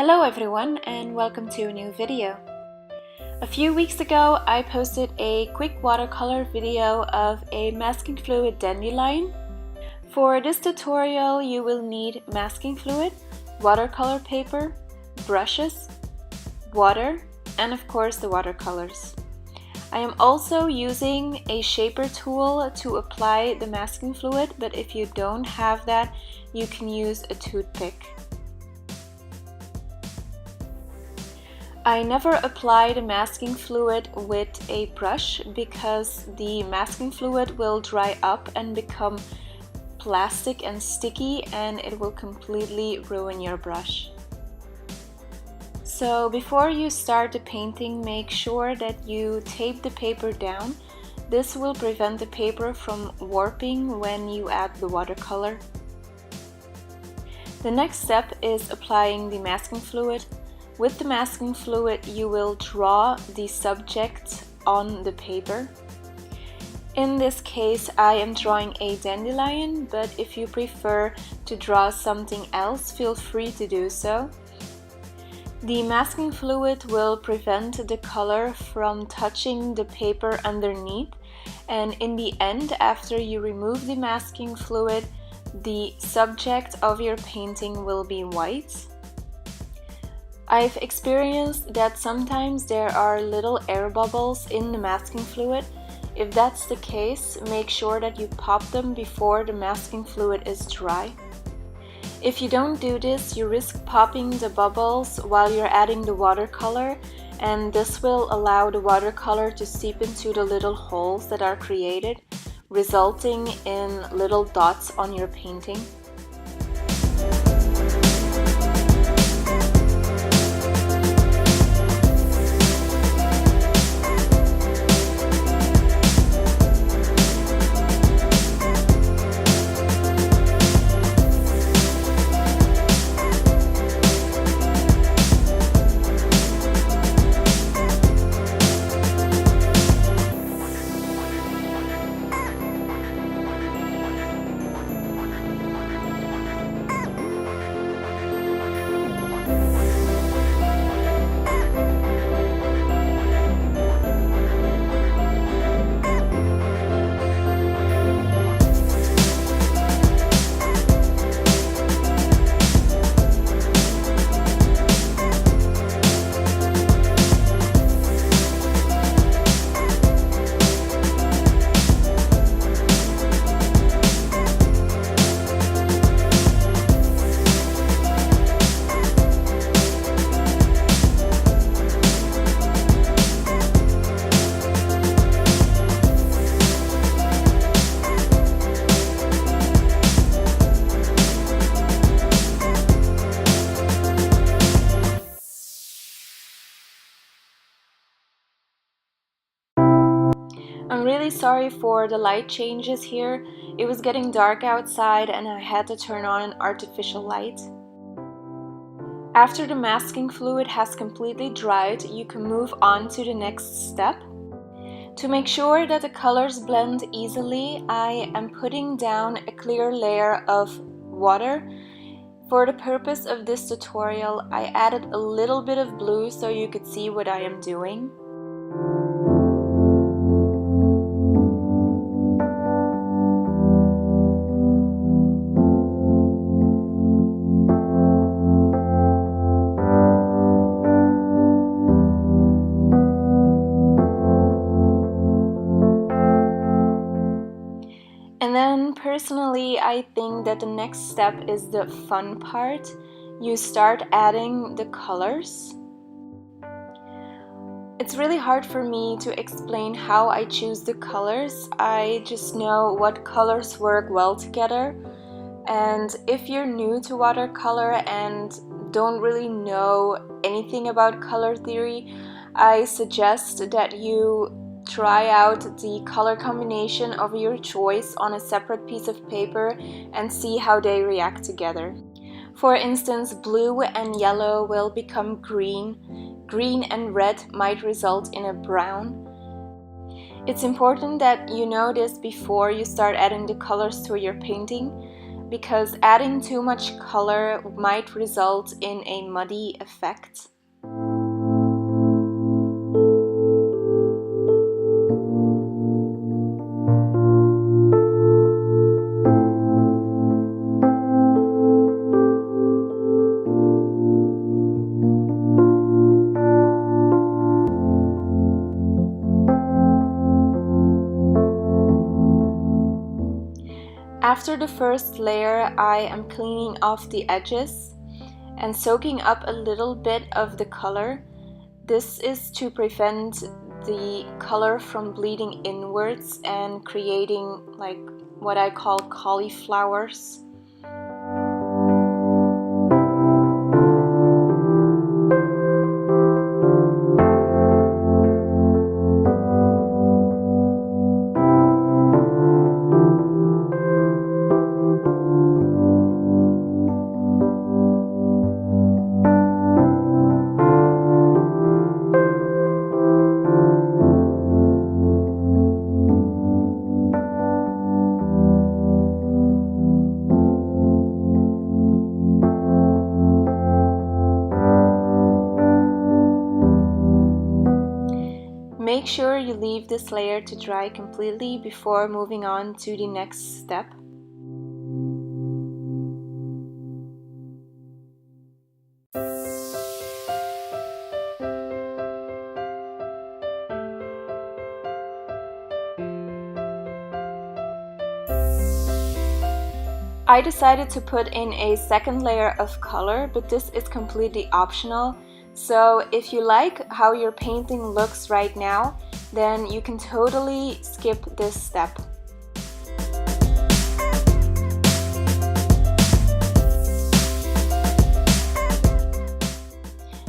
Hello everyone and welcome to a new video. A few weeks ago I posted a quick watercolor video of a masking fluid dandelion. For this tutorial you will need masking fluid, watercolor paper, brushes, water, and of course the watercolors. I am also using a shaper tool to apply the masking fluid, but if you don't have that, you can use a toothpick. I never apply the masking fluid with a brush because the masking fluid will dry up and become plastic and sticky, and it will completely ruin your brush. So before you start the painting, make sure that you tape the paper down. This will prevent the paper from warping when you add the watercolor. The next step is applying the masking fluid. With the masking fluid, you will draw the subject on the paper. In this case, I am drawing a dandelion, but if you prefer to draw something else, feel free to do so. The masking fluid will prevent the color from touching the paper underneath, and in the end, after you remove the masking fluid, the subject of your painting will be white. I've experienced that sometimes there are little air bubbles in the masking fluid. If that's the case, make sure that you pop them before the masking fluid is dry. If you don't do this, you risk popping the bubbles while you're adding the watercolor, and this will allow the watercolor to seep into the little holes that are created, resulting in little dots on your painting. I'm really sorry for the light changes here. It was getting dark outside and I had to turn on an artificial light. After the masking fluid has completely dried, you can move on to the next step. To make sure that the colors blend easily, I am putting down a clear layer of water. For the purpose of this tutorial, I added a little bit of blue so you could see what I am doing. And then personally, I think that the next step is the fun part. You start adding the colors. It's really hard for me to explain how I choose the colors. I just know what colors work well together. And if you're new to watercolor and don't really know anything about color theory, I suggest that you try out the color combination of your choice on a separate piece of paper and see how they react together. For instance, blue and yellow will become green. Green and red might result in a brown. It's important that you know this before you start adding the colors to your painting. because adding too much color might result in a muddy effect. After the first layer, I am cleaning off the edges and soaking up a little bit of the color. This is to prevent the color from bleeding inwards and creating like what I call cauliflowers. Make sure you leave this layer to dry completely before moving on to the next step. I decided to put in a second layer of color, but this is completely optional. So if you like how your painting looks right now, then you can totally skip this step.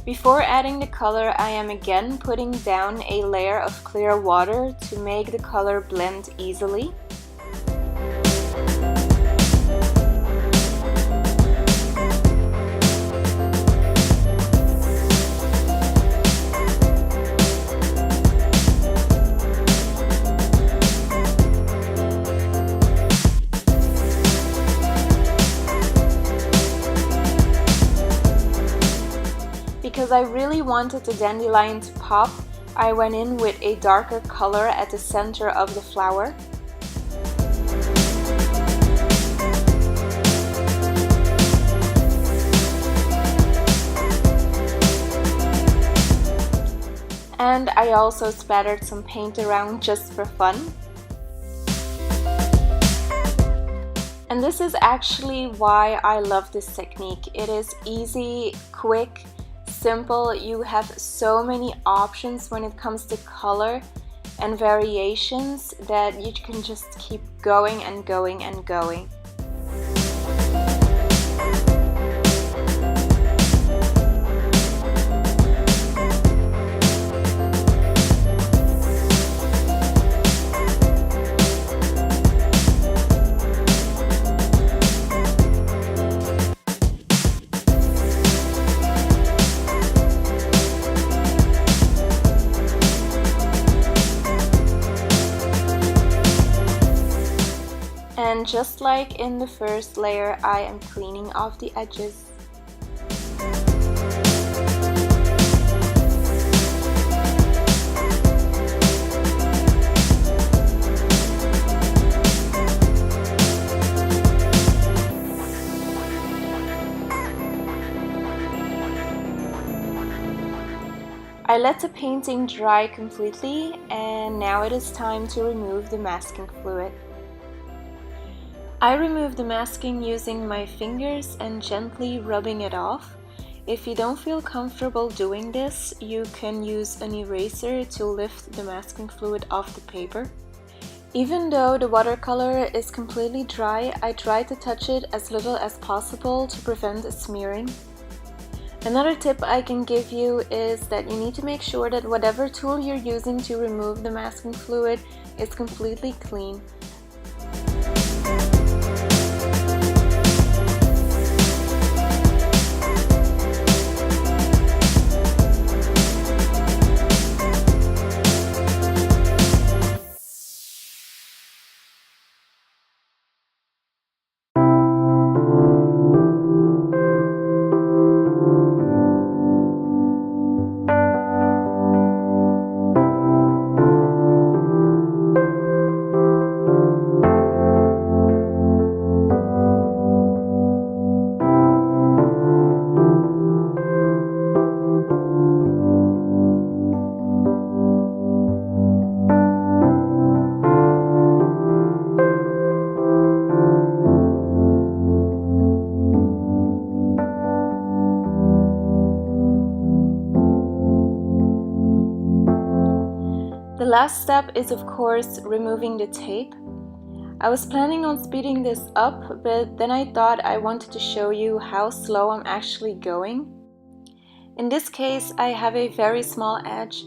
Before adding the color, I am again putting down a layer of clear water to make the color blend easily. Because I really wanted the dandelion to pop, I went in with a darker color at the center of the flower. And I also splattered some paint around just for fun. And this is actually why I love this technique. It is easy, quick, simple. You have so many options when it comes to color and variations that you can just keep going and going and going. And just like in the first layer, I am cleaning off the edges. I let the painting dry completely, and now it is time to remove the masking fluid. I remove the masking using my fingers and gently rubbing it off. If you don't feel comfortable doing this, you can use an eraser to lift the masking fluid off the paper. Even though the watercolor is completely dry, I try to touch it as little as possible to prevent smearing. Another tip I can give you is that you need to make sure that whatever tool you're using to remove the masking fluid is completely clean. last step is of course removing the tape. I was planning on speeding this up, but then I thought I wanted to show you how slow I'm actually going. In this case, I have a very small edge,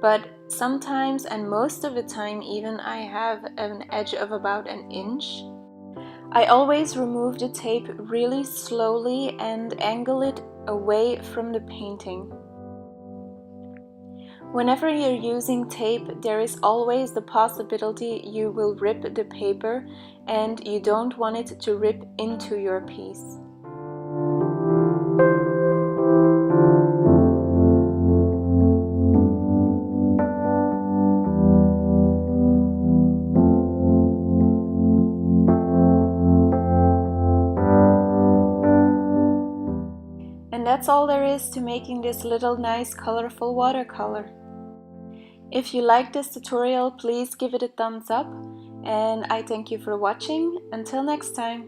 but sometimes and most of the time even I have an edge of about an inch. I always remove the tape really slowly and angle it away from the painting. Whenever you're using tape, there is always the possibility you will rip the paper and you don't want it to rip into your piece. And that's all there is to making this little nice colorful watercolor. If you like this tutorial, please give it a thumbs up, and I thank you for watching. Until next time!